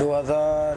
2000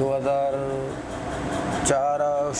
2004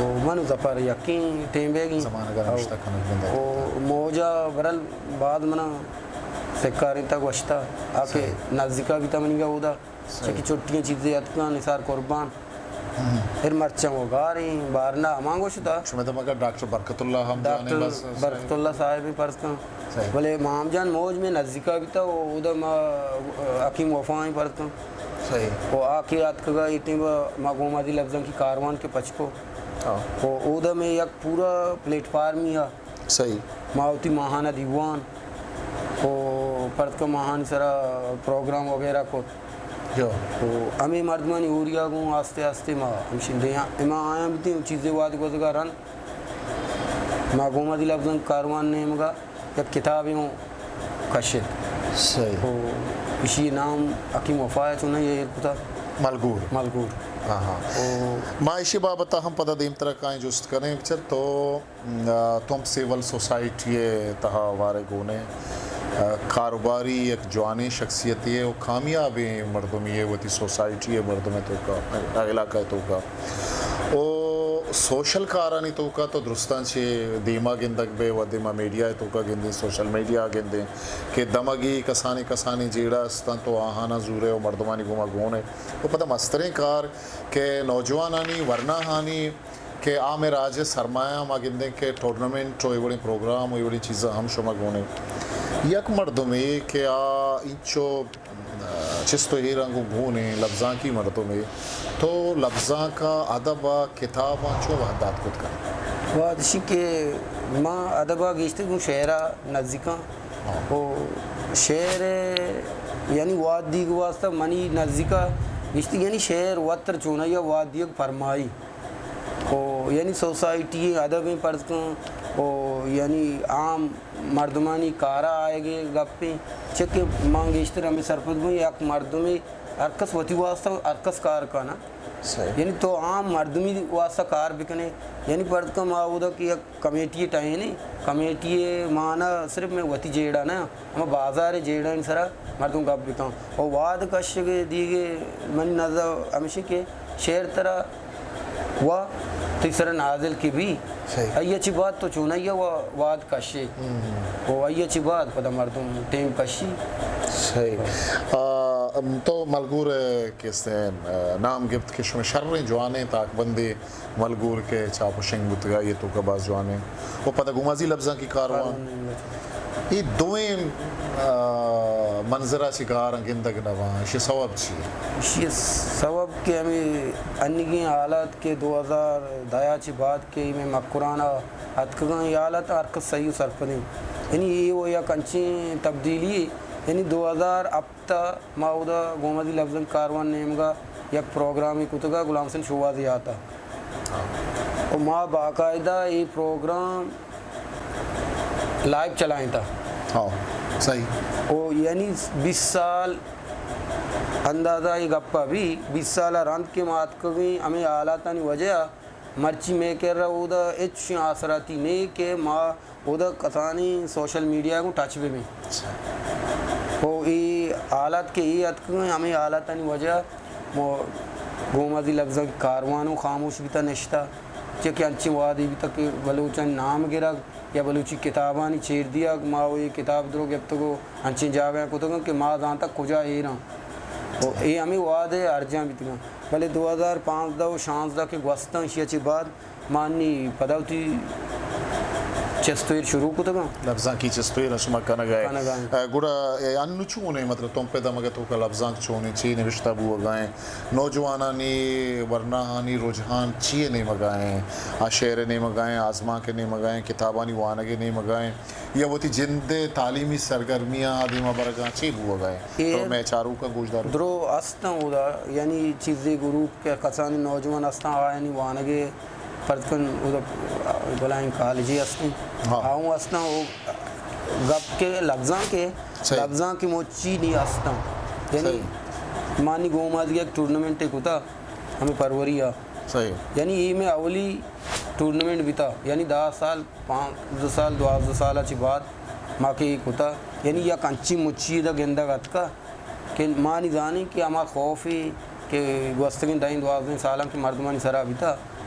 او منو زفر یقین team baggy زمانہ کا رشتہ کنک بندہ او موجا برل بعد منا سکاری تک وشتا آکے نزدیکا بھی تمنی گا ہودا چکی چھوٹیاں چیزیں اتکان نثار قربان پھر مرچاں وہ گا رہی بارنا مانگو شتا شما تو مگر ڈاکٹر برکت اللہ ہم جانے ڈاکٹر بس برکت اللہ صاحب پرس کن بلے مام جان موج میں نزدیکا بھی تا وہ اودا ما حکیم وفائی پرس کن صحیح وہ آکے اتکا اتنی با ما گومادی لفظاں کی کاروان کے پچکو وہ اودا میں یک پورا پلیٹ فارمی ہے صحیح ماوتی ماہانہ دیوان وہ پرت کا ماہانی سرا پروگرام وغیرہ کو جو تو ہمیں مردمانی اوریا گوں آستے آستے ما ہمشن دے اما آیا بھی تھی چیزیں واد گزگا رن ما گوما دی لفظاں کاروان نے مگا یک کتابی ہوں کشت صحیح تو اسی نام حکیم وفایا چونا یہ کتا ملگور ملگور ہاں ہاں معاشی بابتا ہم پتہ دیم طرح کائیں جست کریں پچر تو تم سیول سوسائٹی تہا وارے گونے کاروباری ایک جوانی شخصیتی ہے وہ کامیابی مردمی ہے وہ تی سوسائٹی ہے مردم تو کا علاقہ تو کا وہ سوشل کارانی تو کا تو درستان چھے دیما گندگ بے و دیما میڈیا تو کا گندیں سوشل میڈیا گندیں کہ دمگی کسانی جیڑا استان تو آہانا زورے و مردمانی گوما گونے وہ پتہ مسترین کار کہ نوجوانانی ورنہ کہ آم راج سرمایہ ما گندیں کہ ٹورنمنٹ و یہ بڑی پروگرام و یہ بڑی چیزیں ہم شما گونے یک مردمی کہ انچو چس تو یہ رنگو گونے لفظاں کی مردمی تو لفظاں کا ادبا کتاباں چو وحدات کت کریں واد اسی کہ ماں ادبا گیشتے گوں شعرہ نزدیکاں وہ شعر یعنی واد دیگ واسطہ منی نزدیکا گیشتے یعنی شعر وطر چونا یا واد دیگ فرمائی یعنی سوسائٹی ادب میں پرس کن یعنی عام مردمانی کارا آئے گے گپیں چکے مانگیشتر ہمیں سرپد میں یک مردمی ارکس وطی واسطہ ارکس کار کا نا یعنی تو عام مردمی واسطہ کار بکنے یعنی پرد کا معاودہ کی یک کمیٹی ٹائیں نہیں کمیٹی مانا صرف میں وطی جیڑا نا ہمیں بازار جیڑا ان سرا مردم گپ بکاں اور واد کش دیگے منی نظر ہمیشہ کے شعر طرح ہوا تو اس طرح نازل کی بھی ای اچھی بات تو چونا ہی وہ واد کشی وہ ای اچھی بات پتہ مردم ٹیم کشی صحیح تو ملگور کس نام گفت کہ شما شریں جوانے تاک بندے ملگور کے چاپ و شنگ بتگا یہ تو کا باز جوانے وہ پتہ گمازی لفظاں کی کاروان یہ دوئیں منظرہ سکار گندگ نوان یہ سواب چیئے یہ سواب کہ ہمیں انگی حالات کے 2000 دایا چی بات کے میں مکرانہ اتکگاں یہ حالات ارکس صحیح سرپنی یعنی یہ وہ یا کنچی تبدیلی یعنی 2000 اب تا ماؤدہ گومدی لفظاں کاروان نیمگا یک پروگرامی کتگا غلام حسین شوازی آتا اور ماں باقاعدہ یہ پروگرام لائیو چلائیں تھا ہاں صحیح او یعنی 20 سال اندازہ یہ گپا بھی 20 سال رند کے مات کو بھی ہمیں آلاتانی وجہ مرچی میں کہہ رہا او دا اچھ آثراتی نہیں کہ ماں او دا کسانی سوشل میڈیا کو ٹچ بھی او یہ آلات کے یہ اتکوں ہمیں آلاتانی وجہ گومدی لفظاں کاروانوں خاموش بھی تا نشتا کہ انچی وادی بھی تک بلوچن نام گرا یا بلوچی کتابانی چھیر دیا ماں وہ یہ کتاب درو گب تکو انچی جاگیں کو تکو کہ ماں دان تک کجا ہی رہا یہ ہمیں وعد ہے ارجاں بھی تکا بلے 2015 16 کے گوستان شیئے چی بعد مانی پدا ہوتی چستویر شروع کو تکا لفظاں کی چستویر شما کنا گئے گوڑا انو چونے مطلب تم پیدا مگے تو کا لفظاں چونے چی نوشتہ بو گائیں نوجوانانی ورنہانی رجحان چیئے نہیں مگائیں شعر نہیں مگائیں آزما کے نہیں مگائیں کتابانی وانگے نہیں مگائیں یا وہ تی جند تعلیمی سرگرمیاں آدیمہ برگاں چی بو گائیں تو میں چاروں کا گوش داروں درو استاں ہو دا یعنی چیزیں گروپ کے قصانی نوجوان استاں آئینی وانگے پردکن بلائیں کالجی استاں آؤں استاں وہ گپ کے لفظاں کے موچی نہیں استاں یعنی مانی گوما دیا ایک ٹورنمنٹ ایک ہوتا ہمیں پروری آ یعنی یہ میں اولی ٹورنمنٹ بھی تھا یعنی 10 سال 5 سال 12 سال اچھی بات ماں کے ایک ہوتا یعنی یا کنچی مچی دا گندہ گت کا کہ ماں نہیں جانی کہ ہما خوفی کہ گوستگین دائیں 12 سالاں کی مردمانی سرا بھی تھا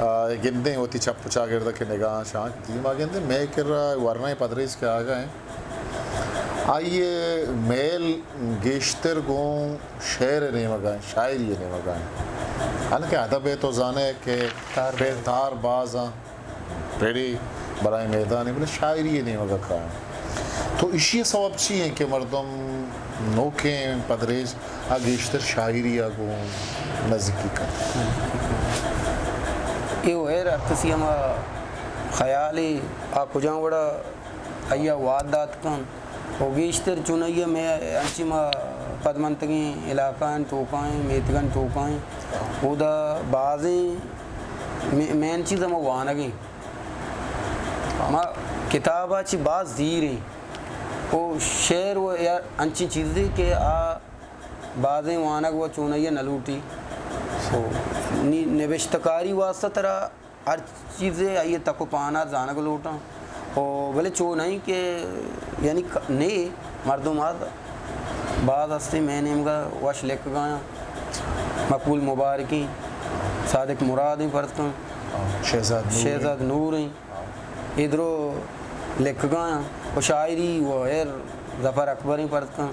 گندیں ہوتی چپ چا گرد کے نگاہ شاہ کی ماں گندے میں کر رہا ورنہ پدریس کے آگا ہیں آئیے میل گیشتر گوں شعر نہیں مگائیں شاعری نہیں مگائیں حالانکہ ادب ہے تو جانے کہ پھر تار بازاں پیڑی برائے میدانی بلے شاعری نہیں مگا کھائیں تو اسی سبب چی ہیں کہ مردم نوکیں پدریس گیشتر شاعری آگوں نزدیکی کا یہ ہے کسی ہما خیالی کجاں وڑا ایا وعدات کن وہ گیشتر چونیہ میں انچی ما پدمنتگیں علاقائیں توکائیں میتگن توکائیں وہ دا بعضیں مین چیز ہما وانگیں ما کتابہ چی بعض دیریں وہ شعر وہ یا انچی چیزیں کہ بعضیں وانگ وہ چونیہ نلوٹی نوشتکاری واسطہ ترا ہر چیزیں آئیے تک پانا زانگ لوٹاں اور بلے چو نہیں کہ یعنی نہیں مردمات بعض ہستے میں نے مگا وش لکھ گایا مقبول مبارکی صادق مراد ہیں پرتکاں شہزاد نور ہیں ادھرو لکھ گایا اور شاعری وہ ایر ظفر اکبر ہیں پرتکاں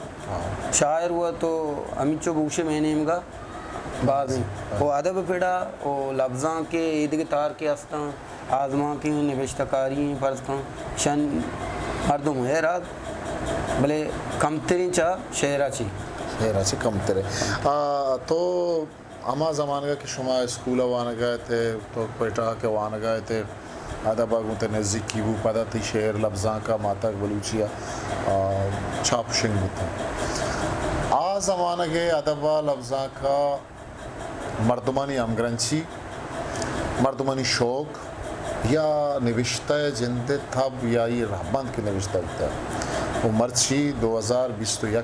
شاعر ہوا تو امیچو بوشے میں نے مگا بعض ہیں وہ ادب پیڑا وہ لفظاں کے عید کے تار کے ہستاں آزماں کی نوشتکاری فرض کن شن مردم ہے رات بلے کم ترین چاہ شہرہ چی کم ترے تو اما زمانہ کہ شما اسکولہ وانا گئے تھے تو پیٹا کے وانا گئے تھے ادب آگوں تے نزدیک کی وہ پدا تھی شعر لفظاں کا ماتک بلوچیا چھاپ شنگ ہوتا زمانہ کے ادبہ لفظاں کا مردمانی امگرنچی مردمانی شوق یا نوشتہ جندے تھب یا یہ رحبند کی نوشتہ ہوتا ہے وہ مرچی 2021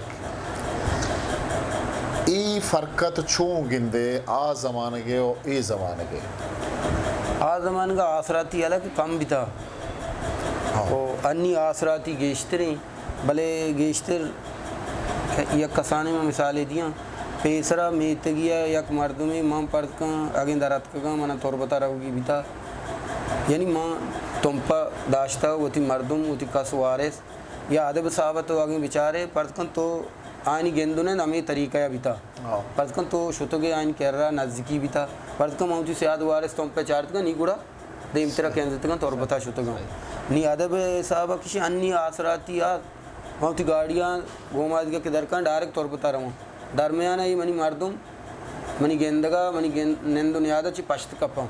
ای فرقت چون گندے زمانے گے اور ای زمانے گے زمانے کا آثراتی الگ کم بھی تھا انی آثراتی گیشتریں بلے گیشتر یک کسانے میں مثالیں دیاں پیسرا میتگیا یک مردمی ماں پردکاں اگیں درات کگاں منہ توربتا رہوگی بھی تھا یعنی ماں تمپا داشتا ہوتی مردم ہوتی کس وارث یا ادب صحابت ہو آگیں بچارے پردکن تو آئینی گندنے ہمیں طریقہ بھی تھا پردکن تو شتگے آئین کہہ رہا نزدیکی بھی تھا پردکن ماں سیاد وارث تم پہ چارتگا نہیں گوڑا دیم ترہ کہنزتگا توربتا شتگا نہیں ادب صحابہ کسی انی آثراتی ماں گاڑیاں گومادگا کے درکان ڈائریکٹ توربتا رہا درمیان ہے منی مردم منی گندگا منی نند نیادہ چی پشت کپاں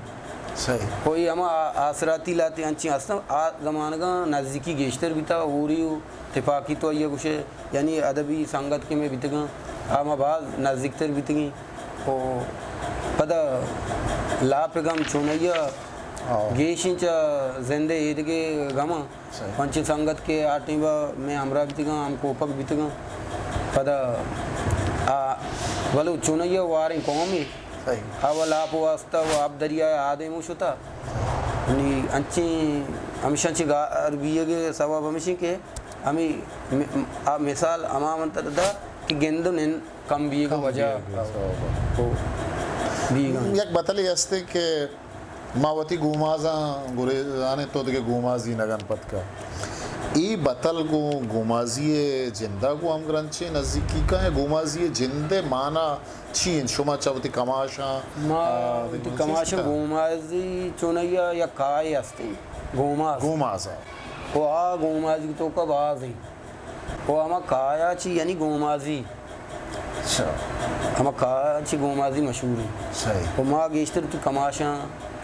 کوئی ہما آثراتی لاتے انچی ہستا زمانگا نزدیکی گیشتر بھی تھا اوری اتفاقی تو یہ کچھ یعنی ادبی سنگت کے میں بیتگاں آما بعض نزدیکتر بیتگیں پدا لا پیغام چونیہ گیشیں چا زندے ایدگے گما پنچی سنگت کے آٹیں با میں ہمراہ بیتگاں ہم کوپک بیتگاں پدا ولو چونیہ واریں قومی اول آپ واسطہ وہ آپ دریائے آدھے موشتا انچی ہمیشہ چی عربیہ کے سواب ہمیشہ کہ ہمیں مثال امام دا کہ گندو نن کم بیے کا وجہ یک بطلی ہستے کہ ماوتی گومازاں گریزانے تو دکے گومازی نگن پت کا ای بطل گو گومازی جندہ گو ہم گرنچے نزدیکی کا ہے گومازی جندے مانا چین شما چاوتی کماشاں کماشاں گومازی چونیہ یا کائی ہستی گومازا وہ گومازی تو کا باز ہیں وہ ہما کایا چی یعنی گومازی ہما کایا چی گومازی مشہور ہیں وہ ماں گیشتر تو کماشاں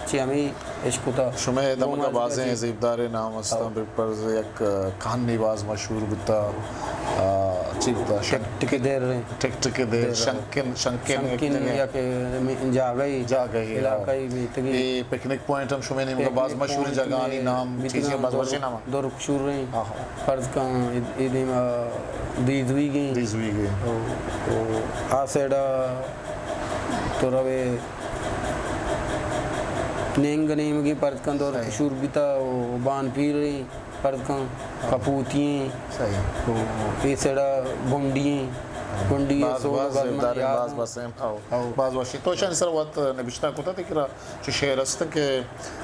چی ہمیں عشق ہوتا شما دم کا بازیں زیبدار نام استان پر یک کہانی باز مشہور بتا ٹکے دیر رہے ٹک دیر شنکن یا کہ جاگئی علاقائی بیتگی یہ پکنک پوائنٹ ہم شما نے باز مشہور جگانی نام چیزیں باز وشی نام دو رکشور رہے ہیں فرض کان ایدیم دیزوی گئیں آسیڈا تو روے نینگ نیمگی پردکن دور کشور بیتا بان پیر رہی پردکن کپوتییں پیسڑا گنڈییں گنڈی باز دارین باز سیم باز واشی تو شان سر وقت نبشنا کوتا تکرا چ شعر است کہ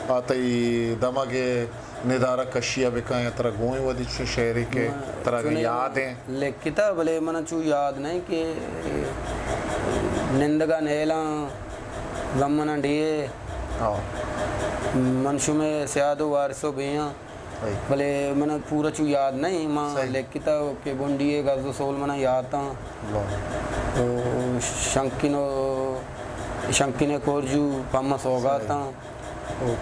آتی دماغے ندارہ کشیا بکا یا طرح گوئیں ودی چ شعری کے طرح کی یادیں لکھتا بلے من چو یاد نہیں کہ نندگا نیلا غمنا ڈیے منشو میں سیادو وارثو بیاں بلے من پورا چو یاد نہیں ماں لکھتا کہ گنڈیے غزو سول من یاد تھا شنکینے کورجو پاما سوگاتا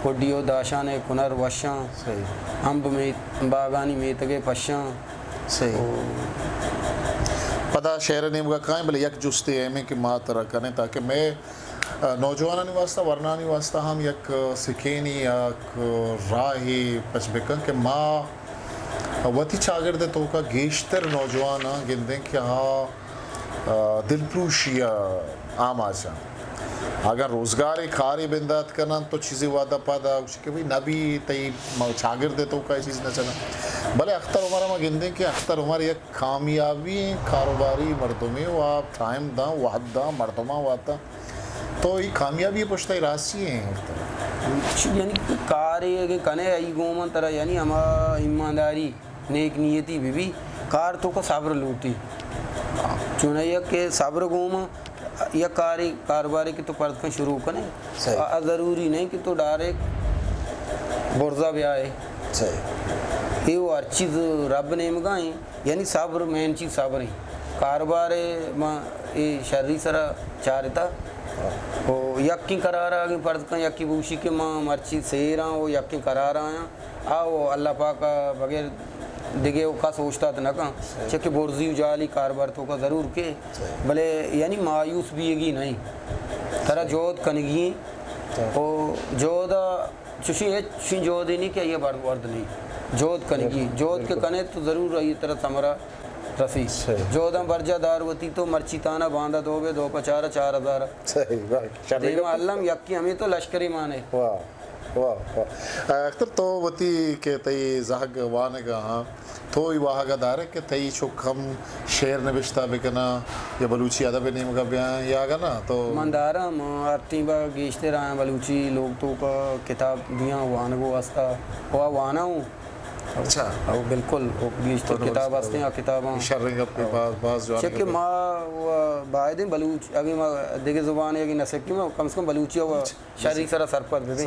کوڈیو داشانے کنر وشاں امب میں باغانی میتگے پشاں پدا شعر نیم کا کائیں بلے یک جستے ایمیں کہ ماں طرح کرنے تاکہ میں نوجوانانی واسطہ ورنانی واسطہ ہم یک سکینی یک راہی پچ بکن کہ ماں وطی چاگردے تو کا گیشتر نوجوانا گندیں کہ ہاں دلپروشی عام آجا اگر روزگاری کھاری بندات کرنا تو چیزی وعدہ پادا کہ بھئی نبی تی چاگردے تو کا چیز نہ چلا بلے اختر عمر میں گندیں کہ اختر عمر یک کامیابی کاروباری مردمی و آپ ٹائم دا وحد دا مردمہ واتا تو یہ کامیابی پشتہ راسی ہیں یعنی کاری ہے کہ کنے ای گومن طرح یعنی ہما ایمانداری نیک نیتی بھی کار تو کو صبر لوٹی چونہیا کہ صبر گوما یا کاروباری کی تو پرد کن شروع کریں ضروری نہیں کہ تو ڈائریکٹ برزہ بھی آئے یہ وہ ہر چیز رب نے مگائیں یعنی صبر مین چیز صبر ہی کاروبار ماں یہ شرری سرا چارتا وہ یقین قرار آگے پرد کن یقین بوشی کے ماں مرچی سیر آں وہ یقین قرار آیا آو اللہ پاک بغیر دیگے وہ کا سوچتا تھا نہ کہاں چکہ برزی اجالی کاربار تو کا ضرور کے بلے یعنی مایوس بھی گی نہیں ترہ جود کنگی وہ جودا چوشی ہے چوشی جود ہی نہیں کہ یہ ورد نہیں جود کنگی جود کے کنے تو ضرور رہی طرح سمرہ رسی جودہ برجہ دار وطی تو مرچی تانا باندھا دو بے دو پچارہ 4000 دیمہ علم یکی ہمیں تو لشکری مانے اختر تو وطی کہ تی زہگ وانگا ہاں تو ہی واہگا دار ہے کہ تی چک ہم شعر نبشتہ بکنا یا بلوچی ادب نیم کا بیان یا آگا نا تو مندارہ آرتی با گیشتے رہے ہیں بلوچی لوگ تو کا کتاب دیاں وانگو واسطہ ہوا وانا ہوں اچھا بالکل گیشتے کتاب واسطے ہیں کتاباں شرنگ اپنے باز جو چکہ ماں باہدیں بلوچ اگی ماں دیکھے زبان ہے کہ نسکی میں کم سے کم بلوچی ہوا شرری سرہ سرپت بھی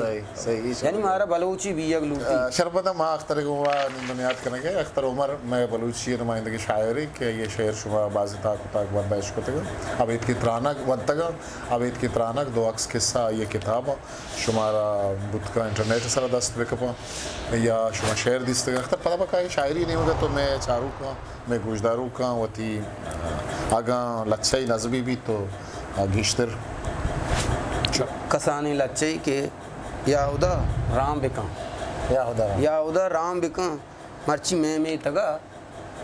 یعنی مارا بلوچی بھی یک لوٹی شرپتہ ماں اختر کو بنیاد کرنے گئے اختر عمر میں بلوچی نمائندگی شاعری کہ یہ شعر شما بازی تاک بردائش کو تگا اب ایت کی ترانک ودتگا اب ایت کی ترانک دو عکس قصہ یہ کتاب شمارا بدھ کا انٹرنیٹ سر دست بکپا یا شما شعر دیستگا اختر پتہ پکا ہے شاعری نہیں ہوگا تو میں چاروں کا میں گوشداروں کا وطی آگاں لچائی نظمی بھی تو گیشتر کسانی لچائی کے یاہودہ رام بکاں یاہودہ رام بکاں مرچی میں تگا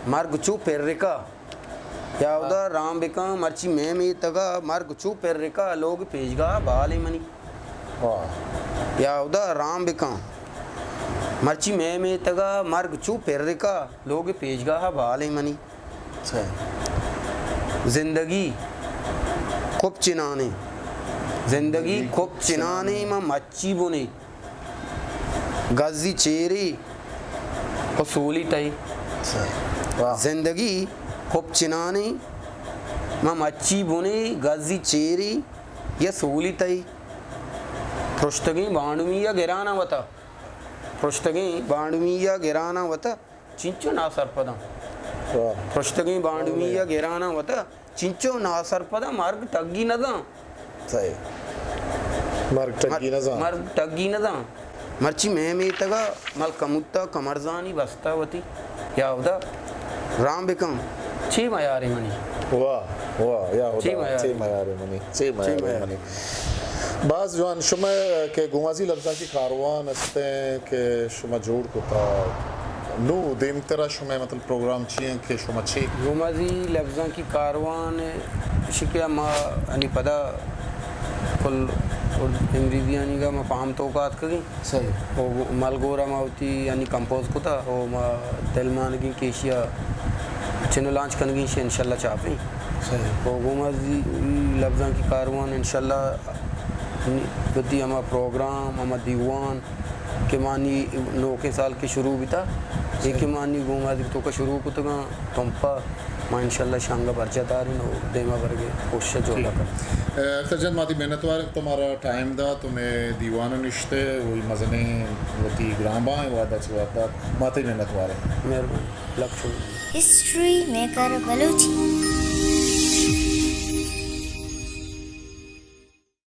مرگ چو پیر رکا یاہودہ رام بکاں مرچی میں تگا مرگ چو پیر رکا لوگ پیجگاہ بالی منی یاہودہ رام بکاں مرچی میں تگا مرگ چو پیر رکا لوگ پیجگاہ بالی منی زندگی خوب چنانے زندگی خوب چنانے ماں مچی بنے گزی چیری اصولی تائی زندگی خوب چنانے ماں مچی بنے گزی چیری یا سولی تائی پرشتگی بانڈمی یا گرانا وطا پرشتگی بانڈمی یا گرانا وطا چنچو ناصر پدا پرشتگی بانڈمی یا گرانا وطا چنچو ناصر پدا مرگ ٹگی نظام مرگ ٹگی نظام مرچی میں تگا ملکمتا کمرزانی بستا وطی یاہودہ رام بکم چھی میاری منی چھی میاری منی بعض جوان شما کہ گوازی لفظہ کی کاروان استے کہ شما جوڑ کو تا نو دیم ترہ شما مطلب پروگرام چیئیں کہ شما چی گوازی لفظہ کی کاروان شکیہ ما انی پدا کل انگریزی یعنی کا میں فہم توقعات کری وہ ملگورا ما ہوتی یعنی کمپوز کو تا وہ ما دلمانگی کیشیا چینو لانچ کنگی شے انشاءاللہ چاپیں صحیح گومازی لفظاں کی کاروان انشاءاللہ بدی ہما پروگرام ہما دیوان کے معنی 9 سال کے شروع بھی تھا ایک معنی گومازی تو کا شروع کو تو تمپا ماں انشاءاللہ شانگا برچہ دارین ہو دیما برگے کوشش جو لگا اختر جان ماتی محنت وار تمہارا ٹائم دا تمہیں دیوان نشتے وہی مزنے وتی گرام باں وعدہ چوادہ ماتی محنت وارے مہربانی لکھ شکریہ ہسٹری میکر بلوچی